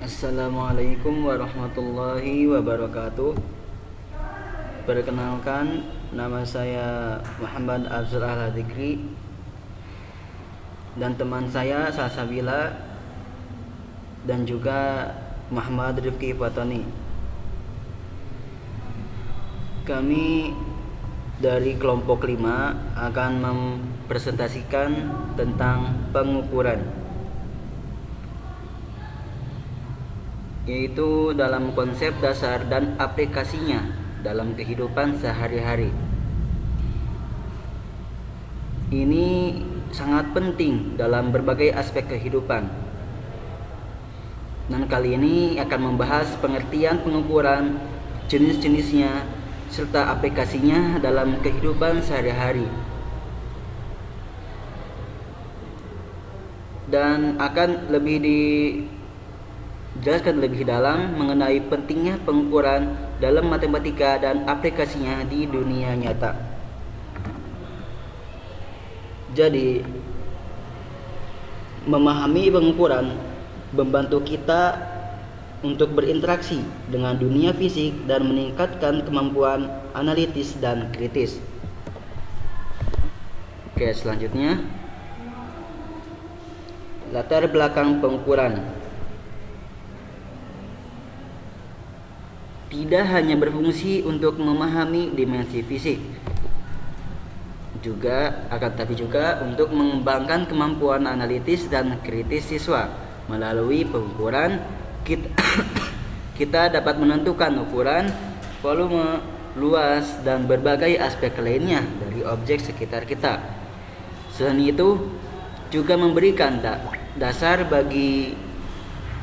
Assalamualaikum warahmatullahi wabarakatuh. Perkenalkan, nama saya Muhammad Afzal Al-Hadikri dan teman saya Salsabila dan juga Muhammad Rifki Fatani. Kami dari kelompok 5 akan mempresentasikan tentang pengukuran, yaitu dalam konsep dasar dan aplikasinya dalam kehidupan sehari-hari. Ini sangat penting dalam berbagai aspek kehidupan. Dan kali ini akan membahas pengertian pengukuran, jenis-jenisnya, serta aplikasinya dalam kehidupan sehari-hari. Dan akan lebih dijelaskan lebih dalam mengenai pentingnya pengukuran dalam matematika dan aplikasinya di dunia nyata. Jadi, memahami pengukuran membantu kita untuk berinteraksi dengan dunia fisik dan meningkatkan kemampuan analitis dan kritis. Oke, selanjutnya latar belakang pengukuran. Tidak hanya berfungsi untuk memahami dimensi fisik, tapi juga untuk mengembangkan kemampuan analitis dan kritis siswa. Melalui pengukuran, kita dapat menentukan ukuran, volume, luas, dan berbagai aspek lainnya dari objek sekitar kita. Selain itu, juga memberikan dasar bagi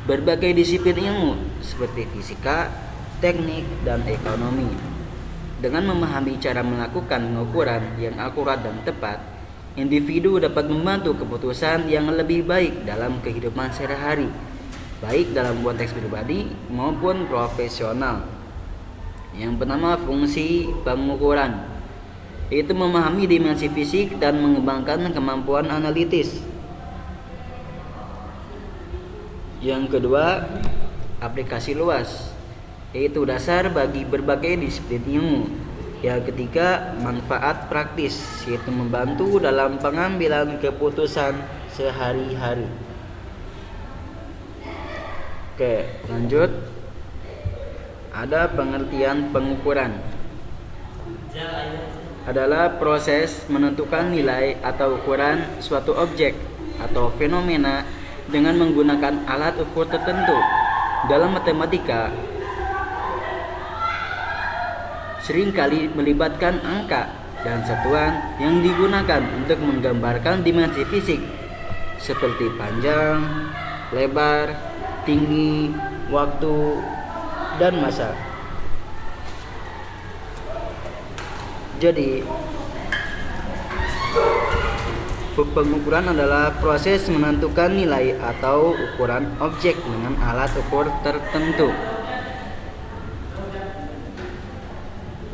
berbagai disiplin ilmu seperti fisika, teknik, dan ekonomi. Dengan memahami cara melakukan pengukuran yang akurat dan tepat, individu dapat membantu keputusan yang lebih baik dalam kehidupan sehari-hari, baik dalam konteks pribadi maupun profesional. Yang pertama, fungsi pengukuran, yaitu memahami dimensi fisik dan mengembangkan kemampuan analitis. Yang kedua, aplikasi luas, yaitu dasar bagi berbagai disiplin ilmu. Yang ketiga, manfaat praktis, yaitu membantu dalam pengambilan keputusan sehari-hari. Oke, lanjut. Ada pengertian pengukuran. Adalah proses menentukan nilai atau ukuran suatu objek atau fenomena dengan menggunakan alat ukur tertentu. Dalam matematika, seringkali melibatkan angka dan satuan yang digunakan untuk menggambarkan dimensi fisik seperti panjang, lebar, tinggi, waktu, dan massa. Jadi, pengukuran adalah proses menentukan nilai atau ukuran objek dengan alat ukur tertentu.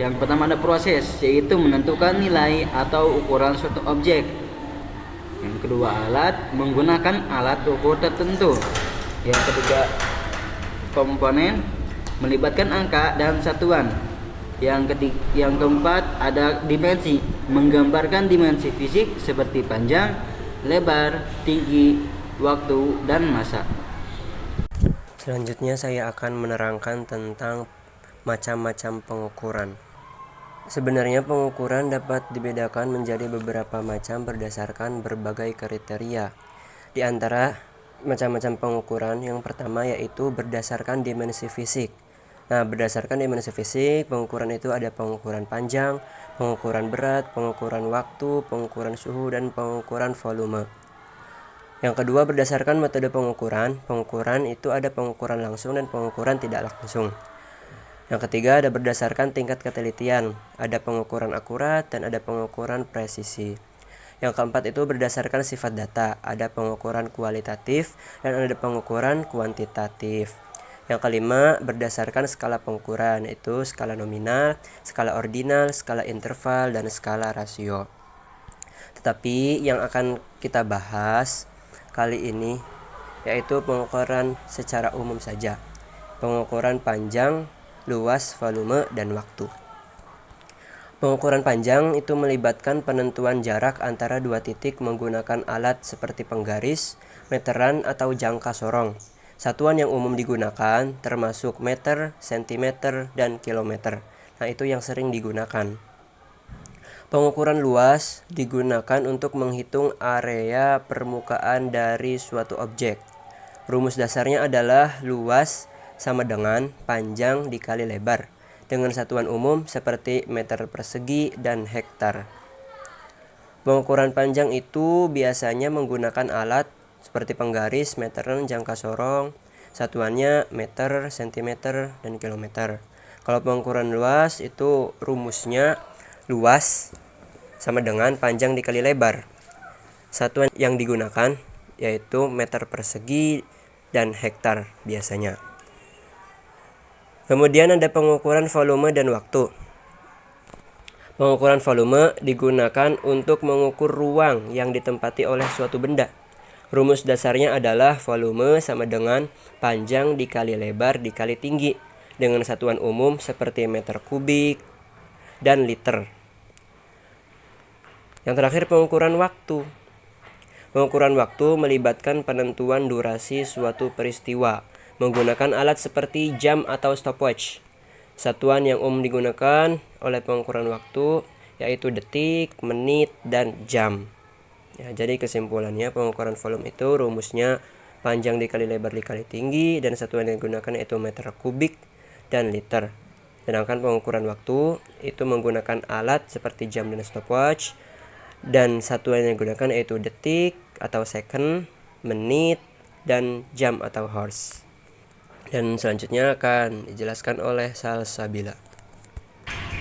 Yang pertama ada proses, yaitu menentukan nilai atau ukuran suatu objek. Yang kedua alat, menggunakan alat ukur tertentu. Yang ketiga komponen, melibatkan angka dan satuan. Yang keempat ada dimensi, menggambarkan dimensi fisik seperti panjang, lebar, tinggi, waktu, dan massa. Selanjutnya saya akan menerangkan tentang macam-macam pengukuran. Sebenarnya pengukuran dapat dibedakan menjadi beberapa macam berdasarkan berbagai kriteria. Di antara macam-macam pengukuran yang pertama yaitu berdasarkan dimensi fisik. Nah, berdasarkan dimensi fisik, pengukuran itu ada pengukuran panjang, pengukuran berat, pengukuran waktu, pengukuran suhu, dan pengukuran volume. Yang kedua, berdasarkan metode pengukuran. Pengukuran itu ada pengukuran langsung dan pengukuran tidak langsung. Yang ketiga ada berdasarkan tingkat ketelitian, ada pengukuran akurat dan ada pengukuran presisi. Yang keempat itu berdasarkan sifat data, ada pengukuran kualitatif dan ada pengukuran kuantitatif. Yang kelima berdasarkan skala pengukuran, yaitu skala nominal, skala ordinal, skala interval, dan skala rasio. Tetapi yang akan kita bahas kali ini yaitu pengukuran secara umum saja. Pengukuran panjang, luas, volume, dan waktu. Pengukuran panjang itu melibatkan penentuan jarak antara dua titik menggunakan alat seperti penggaris, meteran, atau jangka sorong. Satuan yang umum digunakan termasuk meter, sentimeter, dan kilometer. Nah, itu yang sering digunakan. Pengukuran luas digunakan untuk menghitung area permukaan dari suatu objek. Rumus dasarnya adalah luas sama dengan panjang dikali lebar, dengan satuan umum seperti meter persegi dan hektar. Pengukuran panjang itu biasanya menggunakan alat seperti penggaris, meteran, jangka sorong. Satuannya meter, sentimeter, dan kilometer. Kalau pengukuran luas itu rumusnya luas sama dengan panjang dikali lebar. Satuan yang digunakan yaitu meter persegi dan hektar biasanya. Kemudian ada pengukuran volume dan waktu. Pengukuran volume digunakan untuk mengukur ruang yang ditempati oleh suatu benda. Rumus dasarnya adalah volume sama dengan panjang dikali lebar dikali tinggi, dengan satuan umum seperti meter kubik dan liter. Yang terakhir, pengukuran waktu. Pengukuran waktu melibatkan penentuan durasi suatu peristiwa menggunakan alat seperti jam atau stopwatch. Satuan yang umum digunakan oleh pengukuran waktu yaitu detik, menit, dan jam. Ya, jadi kesimpulannya pengukuran volume itu rumusnya panjang dikali lebar dikali tinggi, dan satuan yang digunakan yaitu meter kubik dan liter. Sedangkan pengukuran waktu itu menggunakan alat seperti jam dan stopwatch, dan satuan yang digunakan yaitu detik atau second, menit, dan jam atau hours. Dan selanjutnya akan dijelaskan oleh Salsabila.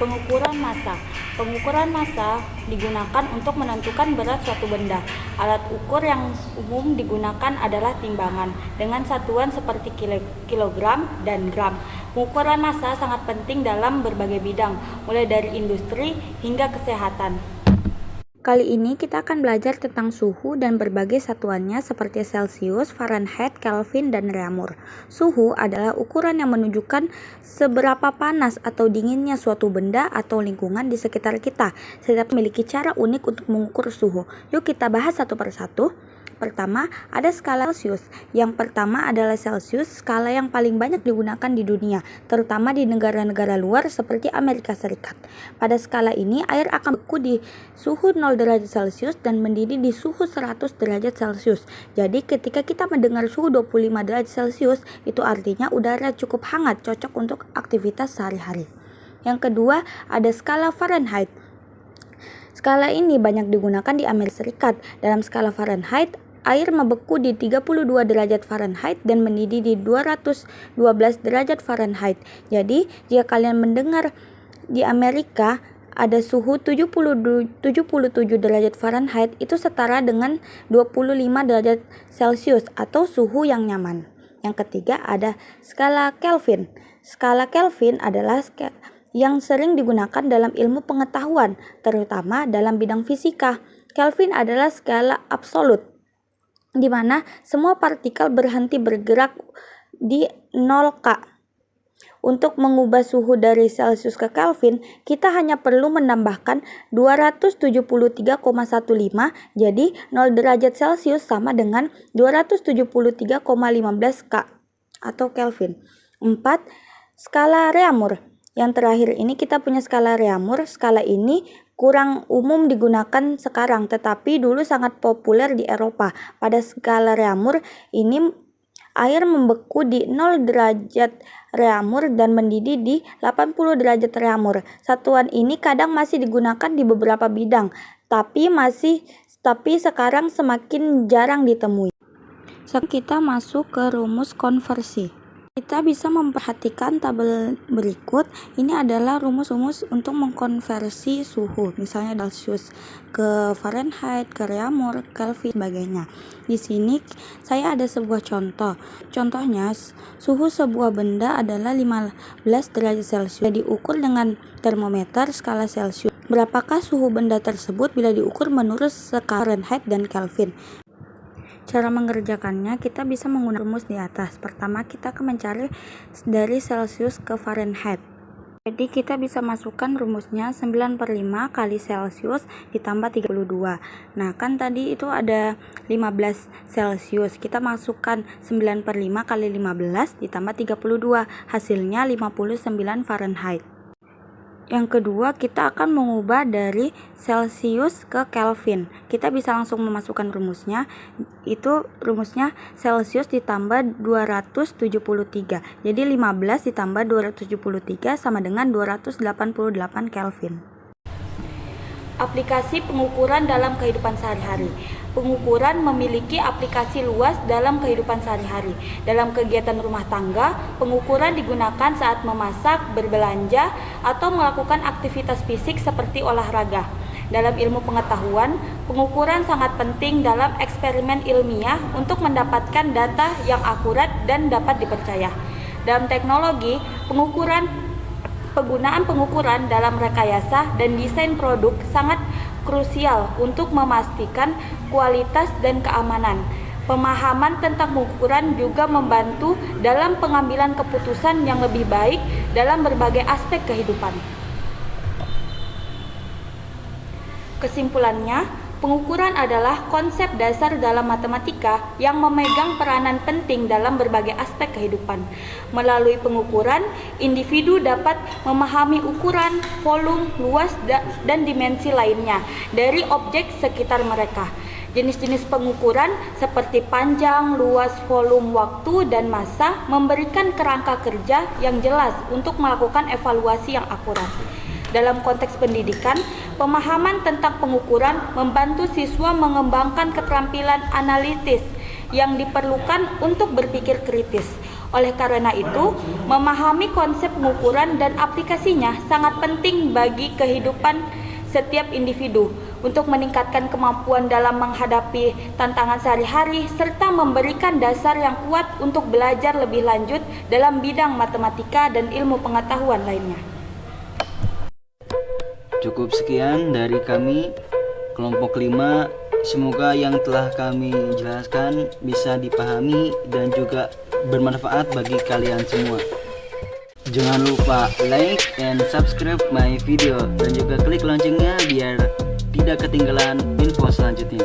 Pengukuran massa. Pengukuran massa digunakan untuk menentukan berat suatu benda. Alat ukur yang umum digunakan adalah timbangan dengan satuan seperti kilogram dan gram. Pengukuran massa sangat penting dalam berbagai bidang, mulai dari industri hingga kesehatan. Kali ini kita akan belajar tentang suhu dan berbagai satuannya seperti Celsius, Fahrenheit, Kelvin, dan Reaumur. Suhu adalah ukuran yang menunjukkan seberapa panas atau dinginnya suatu benda atau lingkungan di sekitar kita. Setiap memiliki cara unik untuk mengukur suhu. Yuk kita bahas satu persatu. Pertama, ada skala Celsius. Yang pertama adalah Celsius, skala yang paling banyak digunakan di dunia, terutama di negara-negara luar seperti Amerika Serikat. Pada skala ini, air akan beku di suhu 0 derajat Celcius dan mendidih di suhu 100 derajat Celcius. Jadi, ketika kita mendengar suhu 25 derajat Celcius, itu artinya udara cukup hangat, cocok untuk aktivitas sehari-hari. Yang kedua, ada skala Fahrenheit. Skala ini banyak digunakan di Amerika Serikat. Dalam skala Fahrenheit, air membeku di 32 derajat Fahrenheit dan mendidih di 212 derajat Fahrenheit. Jadi, jika kalian mendengar di Amerika ada suhu 77 derajat Fahrenheit, itu setara dengan 25 derajat Celcius atau suhu yang nyaman. Yang ketiga ada skala Kelvin. Skala Kelvin adalah yang sering digunakan dalam ilmu pengetahuan, terutama dalam bidang fisika. Kelvin adalah skala absolut, di mana semua partikel berhenti bergerak di 0 K. Untuk mengubah suhu dari Celsius ke Kelvin, kita hanya perlu menambahkan 273,15, jadi 0 derajat Celsius sama dengan 273,15 K atau Kelvin. 4. Skala Reaumur. Yang terakhir ini kita punya skala Reaumur. Skala ini kurang umum digunakan sekarang, tetapi dulu sangat populer di Eropa. Pada skala Reaumur ini air membeku di 0 derajat Reaumur dan mendidih di 80 derajat Reaumur. Satuan ini kadang masih digunakan di beberapa bidang, tapi sekarang semakin jarang ditemui. Sekarang kita masuk ke rumus konversi. Kita bisa memperhatikan tabel berikut. Ini adalah rumus-rumus untuk mengkonversi suhu, misalnya Celsius ke Fahrenheit, ke Reaumur, Kelvin, sebagainya. Di sini saya ada sebuah contoh. Contohnya, suhu sebuah benda adalah 15 derajat Celcius. Diukur dengan termometer skala Celsius. Berapakah suhu benda tersebut bila diukur menurut skala Fahrenheit dan Kelvin? Cara mengerjakannya, kita bisa menggunakan rumus di atas. Pertama, kita akan mencari dari Celcius ke Fahrenheit. Jadi kita bisa masukkan rumusnya 9/5 kali Celcius ditambah 32. Nah, kan tadi itu ada 15 Celcius. Kita masukkan 9/5 kali 15 ditambah 32. Hasilnya 59 Fahrenheit. Yang kedua, kita akan mengubah dari Celcius ke Kelvin. Kita bisa langsung memasukkan rumusnya. Itu rumusnya Celcius ditambah 273. Jadi 15 ditambah 273 sama dengan 288 Kelvin. Aplikasi pengukuran dalam kehidupan sehari-hari. Pengukuran memiliki aplikasi luas dalam kehidupan sehari-hari. Dalam kegiatan rumah tangga, pengukuran digunakan saat memasak, berbelanja, atau melakukan aktivitas fisik seperti olahraga. Dalam ilmu pengetahuan, pengukuran sangat penting dalam eksperimen ilmiah untuk mendapatkan data yang akurat dan dapat dipercaya. Dalam teknologi, penggunaan pengukuran dalam rekayasa dan desain produk sangat krusial untuk memastikan kualitas dan keamanan. Pemahaman tentang pengukuran juga membantu dalam pengambilan keputusan yang lebih baik dalam berbagai aspek kehidupan. Kesimpulannya, pengukuran adalah konsep dasar dalam matematika yang memegang peranan penting dalam berbagai aspek kehidupan. Melalui pengukuran, individu dapat memahami ukuran, volume, luas, dan dimensi lainnya dari objek sekitar mereka. Jenis-jenis pengukuran seperti panjang, luas, volume, waktu, dan massa memberikan kerangka kerja yang jelas untuk melakukan evaluasi yang akurat. Dalam konteks pendidikan, pemahaman tentang pengukuran membantu siswa mengembangkan keterampilan analitis yang diperlukan untuk berpikir kritis. Oleh karena itu, memahami konsep pengukuran dan aplikasinya sangat penting bagi kehidupan setiap individu untuk meningkatkan kemampuan dalam menghadapi tantangan sehari-hari serta memberikan dasar yang kuat untuk belajar lebih lanjut dalam bidang matematika dan ilmu pengetahuan lainnya. Cukup sekian dari kami, kelompok 5. Semoga yang telah kami jelaskan bisa dipahami dan juga bermanfaat bagi kalian semua. Jangan lupa like and subscribe my video dan juga klik loncengnya biar tidak ketinggalan info selanjutnya.